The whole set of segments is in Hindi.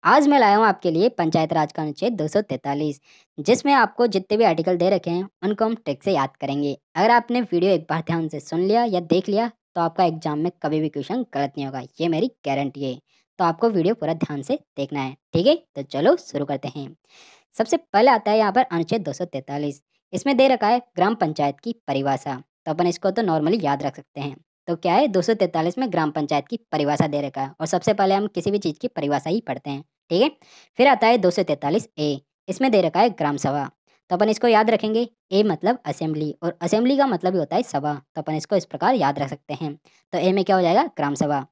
आज मैं लाया हूँ आपके लिए पंचायत राज का अनुच्छेद 243, जिसमें आपको जितने भी आर्टिकल दे रखे हैं उनको हम ट्रिक से याद करेंगे। अगर आपने वीडियो एक बार ध्यान से सुन लिया या देख लिया तो आपका एग्जाम में कभी भी क्वेश्चन गलत नहीं होगा, ये मेरी गारंटी है। तो आपको वीडियो पूरा ध्यान से देखना है, ठीक है? तो चलो शुरू करते हैं। सबसे पहले आता है यहाँ पर अनुच्छेद 243। इसमें दे रखा है ग्राम पंचायत की परिभाषा। तो अपन इसको तो नॉर्मली याद रख सकते हैं। तो क्या है, 243 में ग्राम पंचायत की परिभाषा दे रखा है और सबसे पहले हम किसी भी चीज़ की परिभाषा ही पढ़ते हैं, ठीक है? फिर आता है 243 ए। इसमें दे रखा है ग्राम सभा। तो अपन इसको याद रखेंगे, ए मतलब असेंबली और असेंबली का मतलब ही होता है सभा। तो अपन इसको इस प्रकार याद रख सकते हैं। तो ए में क्या हो जाएगा, ग्राम सभा।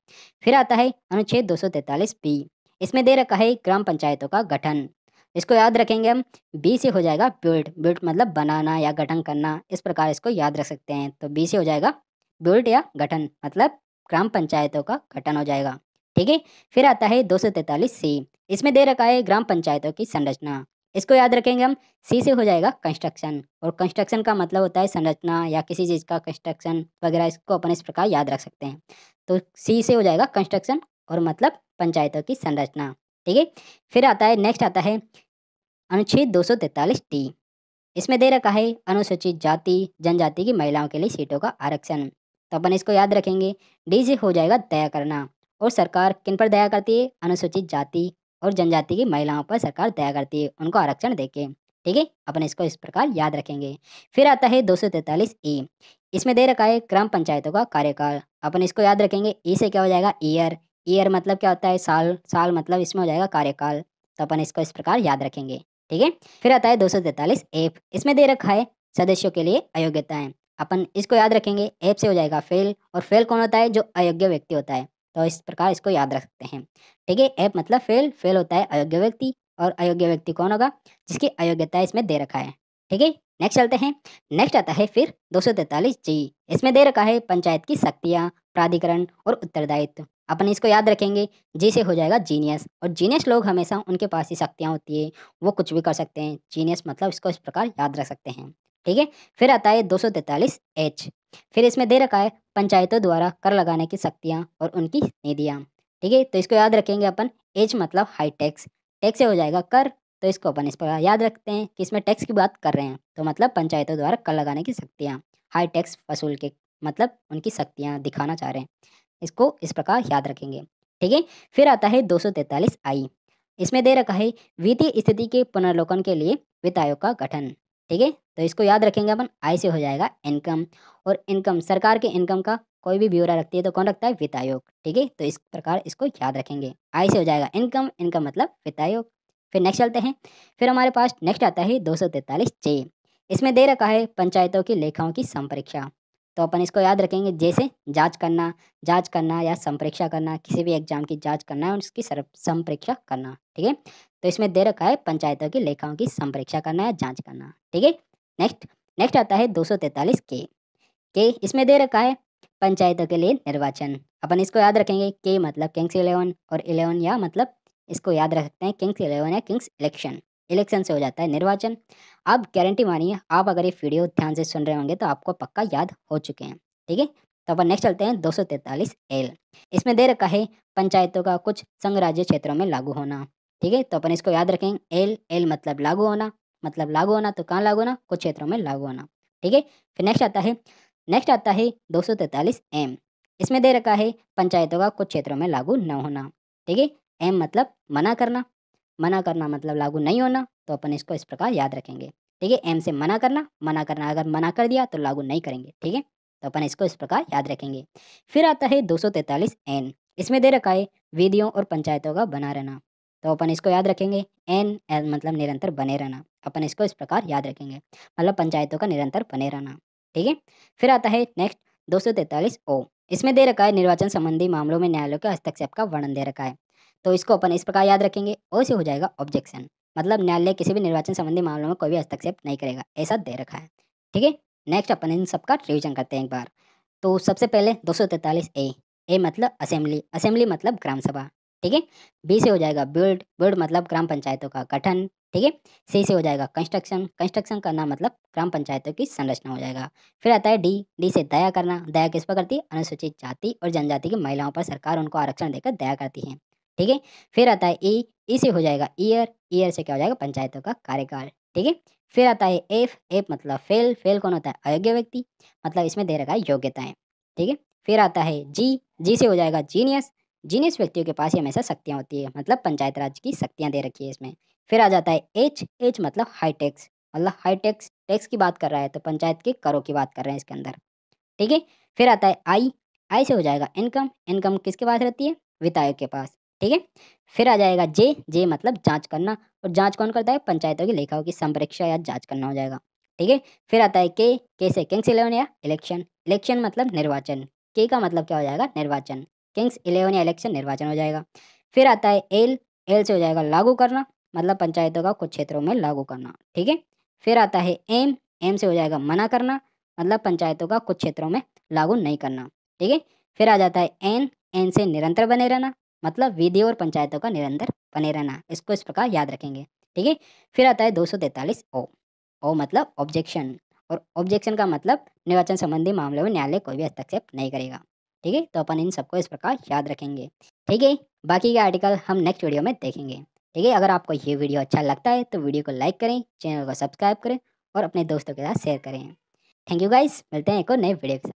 फिर आता है अनुच्छेद 243 बी। इसमें दे रखा है ग्राम पंचायतों का गठन। इसको याद रखेंगे हम, बी से हो जाएगा बिल्ड। बिल्ड मतलब बनाना या गठन करना, इस प्रकार इसको याद रख सकते हैं। तो बी से हो जाएगा बिल्ड या गठन, मतलब ग्राम पंचायतों का गठन हो जाएगा, ठीक है? फिर आता है 243 सी। इसमें दे रखा है ग्राम पंचायतों की संरचना। इसको याद रखेंगे हम, सी से हो जाएगा कंस्ट्रक्शन और कंस्ट्रक्शन का मतलब होता है संरचना या किसी चीज़ का कंस्ट्रक्शन वगैरह, इसको अपन इस प्रकार याद रख सकते हैं। तो सी से हो जाएगा कंस्ट्रक्शन और मतलब पंचायतों की संरचना, ठीक है? फिर आता है, नेक्स्ट आता है अनुच्छेद 243 टी। इसमें दे रखा है अनुसूचित जाति जनजाति की महिलाओं के लिए सीटों का आरक्षण। तो अपन इसको याद रखेंगे, डी से हो जाएगा दया करना। और सरकार किन पर दया करती है, अनुसूचित जाति और जनजाति की महिलाओं पर सरकार दया करती है, उनको आरक्षण देके, ठीक है? अपन इसको इस प्रकार याद रखेंगे। फिर आता है 243 ई। इसमें दे रखा है ग्राम पंचायतों का कार्यकाल। अपन इसको याद रखेंगे, ई से क्या हो जाएगा, ईयर। ईयर मतलब क्या होता है, साल। साल मतलब इसमें हो जाएगा कार्यकाल। तो अपन इसको इस प्रकार याद रखेंगे, ठीक है? फिर आता है 243 एफ। इसमें दे रखा है सदस्यों के लिए अयोग्यताएं। अपन इसको याद रखेंगे, एफ से हो जाएगा फेल। और फेल कौन होता है, जो अयोग्य व्यक्ति होता है। तो इस प्रकार इसको याद रख सकते हैं, ठीक है? एफ मतलब फेल। फेल होता है अयोग्य व्यक्ति और अयोग्य व्यक्ति कौन होगा, जिसकी अयोग्यता इसमें दे रखा है, ठीक है? नेक्स्ट चलते हैं। नेक्स्ट आता है फिर 243 जी। इसमें दे रखा है पंचायत की शक्तियाँ, प्राधिकरण और उत्तरदायित्व। अपन इसको याद रखेंगे, जी से हो जाएगा जीनियस। और जीनियस लोग हमेशा उनके पास ही शक्तियाँ होती है, वो कुछ भी कर सकते हैं। जीनियस मतलब इसको इस प्रकार याद रख सकते हैं, ठीक है? फिर आता है 243 एच। फिर इसमें दे रखा है पंचायतों द्वारा कर लगाने की शक्तियाँ और उनकी निधियाँ, ठीक है? तो इसको याद रखेंगे अपन, एच मतलब हाई टैक्स। टैक्स से हो जाएगा कर। तो इसको अपन इस प्रकार याद रखते हैं कि इसमें टैक्स की बात कर रहे हैं, तो मतलब पंचायतों द्वारा कर लगाने की शक्तियाँ, हाई टैक्स वसूल के मतलब उनकी शक्तियाँ दिखाना चाह रहे हैं। इसको इस प्रकार याद रखेंगे, ठीक है? फिर आता है 243 आई। इसमें दे रखा है वित्तीय स्थिति के पुनर्लोकन के लिए वित्त आयोग का गठन, ठीक है? तो इसको याद रखेंगे अपन, आई से हो जाएगा इनकम। और इनकम, सरकार के इनकम का कोई भी ब्यौरा रखती है तो कौन रखता है, वित्त आयोग, ठीक है? तो इस प्रकार इसको याद रखेंगे, आई से हो जाएगा इनकम। इनकम मतलब वित्त आयोग। फिर नेक्स्ट चलते हैं। फिर हमारे पास नेक्स्ट आता है 243 जे। इसमें दे रखा है पंचायतों की लेखाओं की संपरीक्षा। तो अपन इसको याद रखेंगे, जैसे जांच करना या संप्रेक्षा करना, किसी भी एग्जाम की जांच करना और उसकी संप्रेक्षा करना, ठीक है? तो इसमें दे रखा है पंचायतों की लेखाओं की संप्रेक्षा करना या जांच करना, ठीक है? नेक्स्ट नेक्स्ट आता है 243 के। इसमें दे रखा है पंचायतों के लिए निर्वाचन। अपन इसको याद रखेंगे, के मतलब किंग्स 11 और 11 या मतलब इसको याद रख सकते हैं किंग्स 11 या किंग्स इलेक्शन। इलेक्शन से हो जाता है निर्वाचन। आप गारंटी मानिए, आप अगर ये वीडियो ध्यान से सुन रहे होंगे तो आपको पक्का याद हो चुके हैं, ठीक है? तो अपन नेक्स्ट चलते हैं 243 एल। इसमें दे रखा है पंचायतों का कुछ संघ राज्य क्षेत्रों में लागू होना, ठीक है? तो अपन इसको याद रखेंगे, एल। एल मतलब लागू होना, मतलब लागू होना तो कहाँ लागू होना, कुछ क्षेत्रों में लागू होना, ठीक है? फिर नेक्स्ट आता है 243 एम। इसमें दे रखा है पंचायतों का कुछ क्षेत्रों में लागू न होना, ठीक है? एम मतलब मना करना। मना करना मतलब लागू नहीं होना, तो अपन इसको इस प्रकार याद रखेंगे, ठीक है? एम से मना करना। मना करना, अगर मना कर दिया तो लागू नहीं करेंगे, ठीक है? तो अपन इसको इस प्रकार याद रखेंगे। फिर आता है 243 एन। इसमें दे रखा है विधियों और पंचायतों का बना रहना। तो अपन इसको याद रखेंगे, एन एल मतलब निरंतर बने रहना। अपन इसको इस प्रकार याद रखेंगे, मतलब पंचायतों का निरंतर बने रहना, ठीक है? फिर आता है नेक्स्ट 243 ओ। इसमें दे रखा है निर्वाचन संबंधी मामलों में न्यायालय के हस्तक्षेप का वर्णन दे रखा है। तो इसको अपन इस प्रकार याद रखेंगे, ओ से हो जाएगा ऑब्जेक्शन। मतलब न्यायालय किसी भी निर्वाचन संबंधी मामलों में कोई भी हस्तक्षेप नहीं करेगा, ऐसा दे रखा है, ठीक है? नेक्स्ट अपन इन सबका रिवीजन करते हैं एक बार। तो सबसे पहले 243 ए। ए मतलब असेंबली। असेंबली मतलब ग्राम सभा, ठीक है? बी से हो जाएगा बिल्ड। बिल्ड मतलब ग्राम पंचायतों का गठन, ठीक है? सी से हो जाएगा कंस्ट्रक्शन। कंस्ट्रक्शन करना मतलब ग्राम पंचायतों की संरचना हो जाएगा। फिर आता है डी। डी से दया करना। दया किस पर करती है, अनुसूचित जाति और जनजाति की महिलाओं पर सरकार उनको आरक्षण देकर दया करती है, ठीक है? फिर आता है ई। ई से हो जाएगा ईयर, ईयर से क्या हो जाएगा पंचायतों का कार्यकाल। ठीक है, फिर आता है एफ, एफ मतलब फेल, फेल कौन होता है अयोग्य व्यक्ति, मतलब इसमें दे रखा है योग्यताएं। ठीक है, फिर आता है जी, जी से हो जाएगा जीनियस, जीनियस व्यक्तियों के पास ही हमेशा शक्तियाँ होती है, मतलब पंचायत राज की शक्तियाँ दे रखी है इसमें। फिर आ जाता है एच, एच मतलब हाई टैक्स, मतलब हाई टैक्स, टैक्स की बात कर रहा है तो पंचायत के करों की बात कर रहे हैं इसके अंदर। ठीक है, फिर आता है आई, आई से हो जाएगा इनकम, इनकम किसके पास रहती है विधायक के पास। ठीक है, फिर आ जाएगा जे, जे मतलब जांच करना, और जांच कौन करता है पंचायतों की लेखाओं की संपरीक्षा या जांच करना हो जाएगा। ठीक है, फिर आता है के से किंग्स इलेवन या इलेक्शन, इलेक्शन मतलब निर्वाचन, के का मतलब क्या हो जाएगा निर्वाचन, किंग्स इलेवन या इलेक्शन निर्वाचन हो जाएगा। फिर आता है एल, एल से हो जाएगा लागू करना, मतलब पंचायतों का कुछ क्षेत्रों में लागू करना। ठीक है, फिर आता है एम, एम से हो जाएगा मना करना, मतलब पंचायतों का कुछ क्षेत्रों में लागू नहीं करना। ठीक है, फिर आ जाता है एन, एन से निरंतर बने रहना, मतलब विधि और पंचायतों का निरंतर बने रहना, इसको इस प्रकार याद रखेंगे। ठीक है, फिर आता है 243 ओ, ओ मतलब ऑब्जेक्शन, और ऑब्जेक्शन का मतलब निर्वाचन संबंधी मामलों में न्यायालय कोई भी हस्तक्षेप नहीं करेगा। ठीक है, तो अपन इन सबको इस प्रकार याद रखेंगे। ठीक है, बाकी के आर्टिकल हम नेक्स्ट वीडियो में देखेंगे। ठीक है, अगर आपको ये वीडियो अच्छा लगता है तो वीडियो को लाइक करें, चैनल को सब्सक्राइब करें और अपने दोस्तों के साथ शेयर करें। थैंक यू गाइस, मिलते हैं एक और नए वीडियो के साथ।